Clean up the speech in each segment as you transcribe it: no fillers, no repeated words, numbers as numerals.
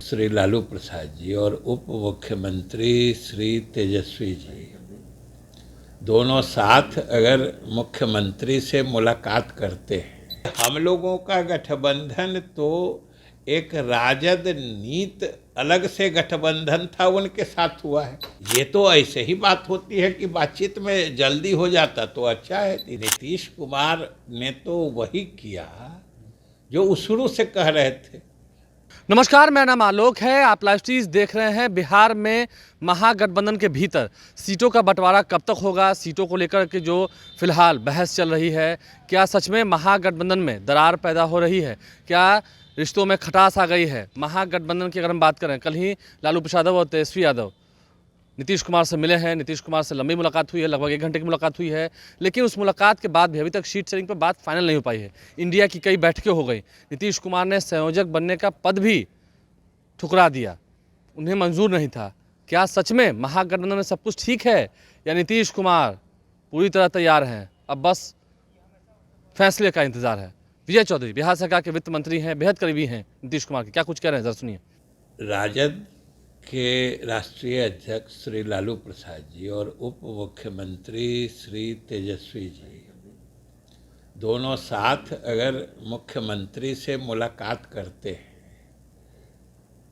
श्री लालू प्रसाद जी और उप मुख्यमंत्री श्री तेजस्वी जी दोनों साथ अगर मुख्यमंत्री से मुलाकात करते हैं, हम लोगों का गठबंधन तो एक राजद नीत अलग से गठबंधन था, उनके साथ हुआ है। ये तो ऐसे ही बात होती है कि बातचीत में जल्दी हो जाता तो अच्छा है। नीतीश कुमार ने तो वही किया जो वो शुरू से कह रहे थे। नमस्कार, मेरा नाम आलोक है। आप लाइव स्ट्रीज देख रहे हैं। बिहार में महागठबंधन के भीतर सीटों का बंटवारा कब तक होगा, सीटों को लेकर के जो फिलहाल बहस चल रही है, क्या सच में महागठबंधन में दरार पैदा हो रही है, क्या रिश्तों में खटास आ गई है। महागठबंधन की अगर हम बात करें, कल ही लालू प्रसाद और तेजस्वी यादव नीतीश कुमार से मिले हैं। नीतीश कुमार से लंबी मुलाकात हुई है, लगभग 1 घंटे की मुलाकात हुई है, लेकिन उस मुलाकात के बाद भी अभी तक सीट शेयरिंग पर बात फाइनल नहीं हो पाई है। इंडिया की कई बैठकें हो गई। नीतीश कुमार ने संयोजक बनने का पद भी ठुकरा दिया, उन्हें मंजूर नहीं था। क्या सच में महागठबंधन में सब कुछ ठीक है, या नीतीश कुमार पूरी तरह तैयार हैं, अब बस फैसले का इंतजार है। विजय चौधरी बिहार सरकार के वित्त मंत्री हैं, बेहद करीबी हैं नीतीश कुमार के, क्या कुछ कह रहे हैं, जरा सुनिए। राजद के राष्ट्रीय अध्यक्ष श्री लालू प्रसाद जी और उप मुख्यमंत्री श्री तेजस्वी जी दोनों साथ अगर मुख्यमंत्री से मुलाकात करते हैं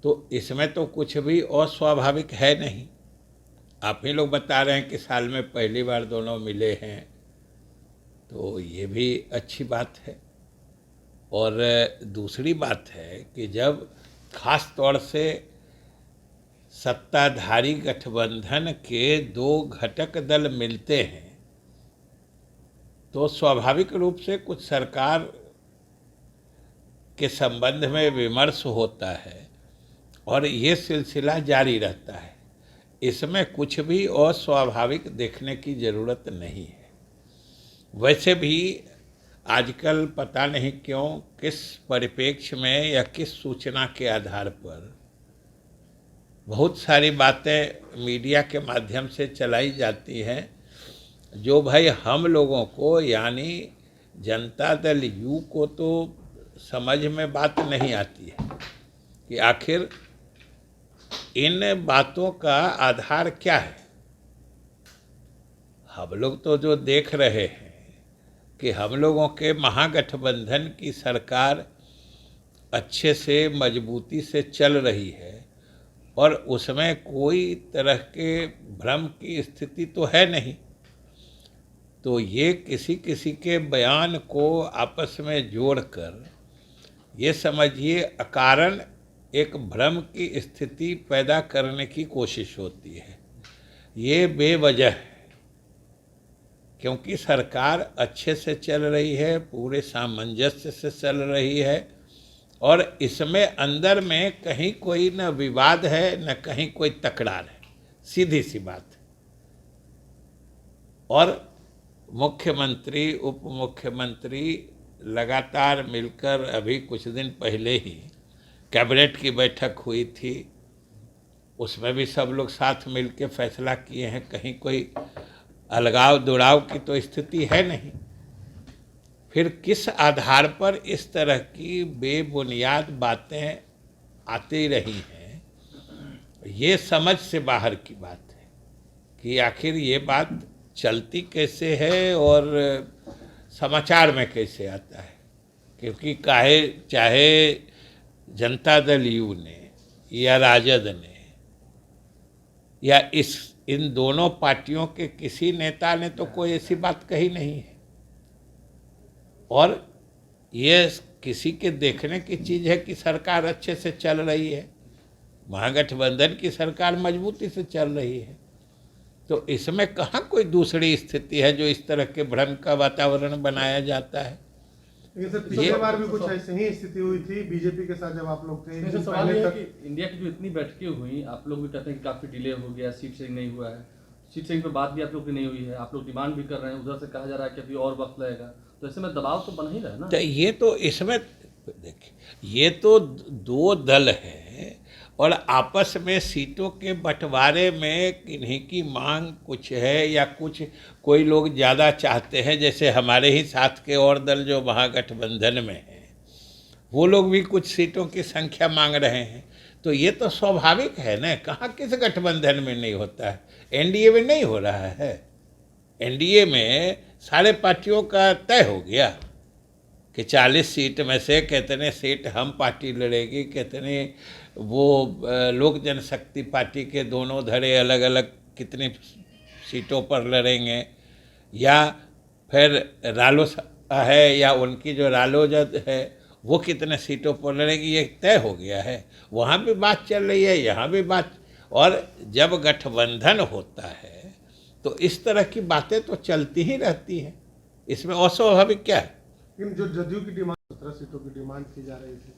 तो इसमें तो कुछ भी अस्वाभाविक है नहीं। आप ही लोग बता रहे हैं कि साल में पहली बार दोनों मिले हैं, तो ये भी अच्छी बात है। और दूसरी बात है कि जब खास तौर से सत्ताधारी गठबंधन के 2 घटक दल मिलते हैं तो स्वाभाविक रूप से कुछ सरकार के संबंध में विमर्श होता है और ये सिलसिला जारी रहता है। इसमें कुछ भी अस्वाभाविक देखने की ज़रूरत नहीं है। वैसे भी आजकल पता नहीं क्यों किस परिप्रेक्ष्य में या किस सूचना के आधार पर बहुत सारी बातें मीडिया के माध्यम से चलाई जाती हैं, जो भाई हम लोगों को यानी जनता दल यू को तो समझ में बात नहीं आती है कि आखिर इन बातों का आधार क्या है। हम लोग तो जो देख रहे हैं कि हम लोगों के महागठबंधन की सरकार अच्छे से मजबूती से चल रही है और उसमें कोई तरह के भ्रम की स्थिति तो है नहीं। तो ये किसी किसी के बयान को आपस में जोड़कर ये समझिए अकारण एक भ्रम की स्थिति पैदा करने की कोशिश होती है। ये बेवजह है, क्योंकि सरकार अच्छे से चल रही है, पूरे सामंजस्य से चल रही है और इसमें अंदर में कहीं कोई न विवाद है न कहीं कोई तकरार है, सीधी सी बात है। और मुख्यमंत्री उप मुख्यमंत्री लगातार मिलकर अभी कुछ दिन पहले ही कैबिनेट की बैठक हुई थी, उसमें भी सब लोग साथ मिल के फैसला किए हैं। कहीं कोई अलगाव दुड़ाव की तो स्थिति है नहीं। फिर किस आधार पर इस तरह की बेबुनियाद बातें आती रही हैं, ये समझ से बाहर की बात है कि आखिर ये बात चलती कैसे है और समाचार में कैसे आता है। क्योंकि चाहे जनता दल यू ने या राजद ने या इन दोनों पार्टियों के किसी नेता ने तो कोई ऐसी बात कही नहीं है। और ये किसी के देखने की चीज़ है कि सरकार अच्छे से चल रही है, महागठबंधन की सरकार मजबूती से चल रही है। तो इसमें कहाँ कोई दूसरी स्थिति है जो इस तरह के भ्रम का वातावरण बनाया जाता है। लेकिन सर पिछली बार भी कुछ ऐसे ही स्थिति हुई थी बीजेपी के साथ, जब आप लोग थे। तो सवाल ये है कि इंडिया की जो इतनी बैठकें हुई, आप लोग भी कहते हैं कि काफ़ी डिले हो गया, सीट शेयरिंग नहीं हुआ है, सीट शेयरिंग पर बात भी आप लोग की नहीं हुई है, आप लोग डिमांड भी कर रहे हैं, उधर से कहा जा रहा है कि अभी और वक्त लगेगा, तो ऐसे में दबाव तो बन ही रहा है ना। तो ये तो इसमें देखिए, ये तो 2 दल हैं और आपस में सीटों के बंटवारे में किन्हीं की मांग कुछ है या कुछ कोई लोग ज़्यादा चाहते हैं। जैसे हमारे ही साथ के और दल जो महागठबंधन में हैं, वो लोग भी कुछ सीटों की संख्या मांग रहे हैं। तो ये तो स्वाभाविक है ना, कहाँ किस गठबंधन में नहीं होता है, एनडीए में नहीं हो रहा है। एनडीए में सारे पार्टियों का तय हो गया कि 40 सीट में से कितने सीट हम पार्टी लड़ेगी, कितने वो लोक जनशक्ति पार्टी के दोनों धड़े अलग अलग कितनी सीटों पर लड़ेंगे, या फिर रालोसपा है या उनकी जो रालोजद है वो कितने सीटों पर लड़ेगी, ये तय हो गया है। वहाँ भी बात चल रही है, यहाँ भी बात। और जब गठबंधन होता है तो इस तरह की बातें तो चलती ही रहती हैं, इसमें अस्वाभाविक क्या है। लेकिन जो जदयू की डिमांड 17 सीटों की डिमांड की जा रही थी,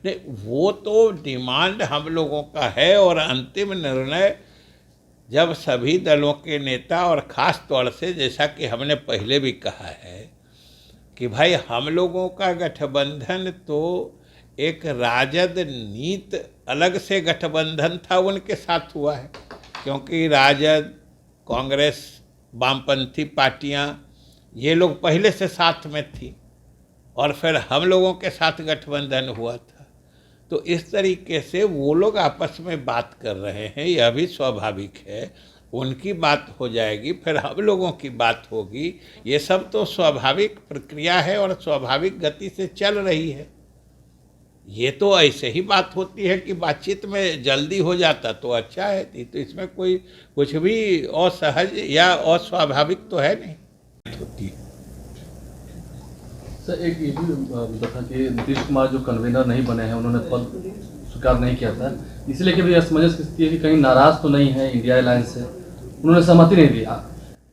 नहीं, वो तो डिमांड हम लोगों का है, और अंतिम निर्णय जब सभी दलों के नेता, और ख़ास तौर से जैसा कि हमने पहले भी कहा है कि भाई हम लोगों का गठबंधन तो एक राजद नीत अलग से गठबंधन था उनके साथ हुआ है, क्योंकि राजद, कांग्रेस, वामपंथी पार्टियां ये लोग पहले से साथ में थी, और फिर हम लोगों के साथ गठबंधन हुआ था। तो इस तरीके से वो लोग आपस में बात कर रहे हैं, यह भी स्वाभाविक है। उनकी बात हो जाएगी, फिर हम लोगों की बात होगी, ये सब तो स्वाभाविक प्रक्रिया है और स्वाभाविक गति से चल रही है। ये तो ऐसे ही बात होती है कि बातचीत में जल्दी हो जाता तो अच्छा है, तो इसमें कोई कुछ भी असहज या अस्वाभाविक तो है नहीं होती। सर एक ये भी मुद्दा था कि नीतीश कुमार जो कन्वीनर नहीं बने हैं, उन्होंने पद स्वीकार नहीं किया था, इसलिए कि भी असमंजस की स्थिति है कि कहीं नाराज तो नहीं है इंडिया अलायंस से, उन्होंने सहमति नहीं दिया।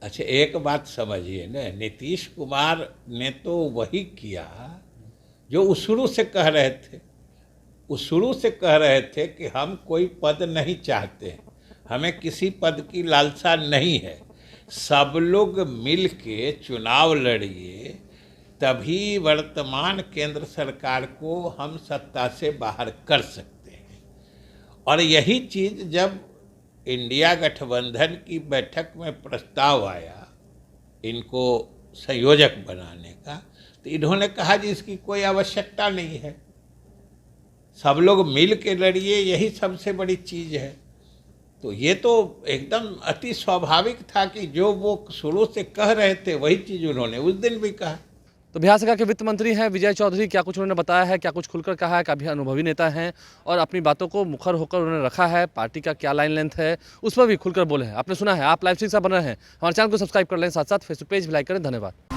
अच्छा, एक बात समझिए ना, नीतीश कुमार ने तो वही किया जो वो शुरू से कह रहे थे। वो शुरू से कह रहे थे कि हम कोई पद नहीं चाहते, हमें किसी पद की लालसा नहीं है, सब लोग मिल के चुनाव लड़िए, तभी वर्तमान केंद्र सरकार को हम सत्ता से बाहर कर सकते हैं। और यही चीज़ जब इंडिया गठबंधन की बैठक में प्रस्ताव आया इनको संयोजक बनाने का, तो इन्होंने कहा जी इसकी कोई आवश्यकता नहीं है, सब लोग मिल के लड़िए, यही सबसे बड़ी चीज़ है। तो ये तो एकदम अति स्वाभाविक था कि जो वो शुरू से कह रहे थे वही चीज़ उन्होंने उस दिन भी कहा। तो बिहार सरकार के वित्त मंत्री हैं विजय चौधरी, क्या कुछ उन्होंने बताया है, क्या कुछ खुलकर कहा है, काफ़ी अनुभवी नेता हैं और अपनी बातों को मुखर होकर उन्होंने रखा है, पार्टी का क्या लाइन लेंथ है उस पर भी खुलकर बोले हैं। आपने सुना है, आप लाइव से बन रहे हैं, हमारे चैनल को सब्सक्राइब कर लें, साथ साथ फेसबुक पेज भी लाइक करें। धन्यवाद।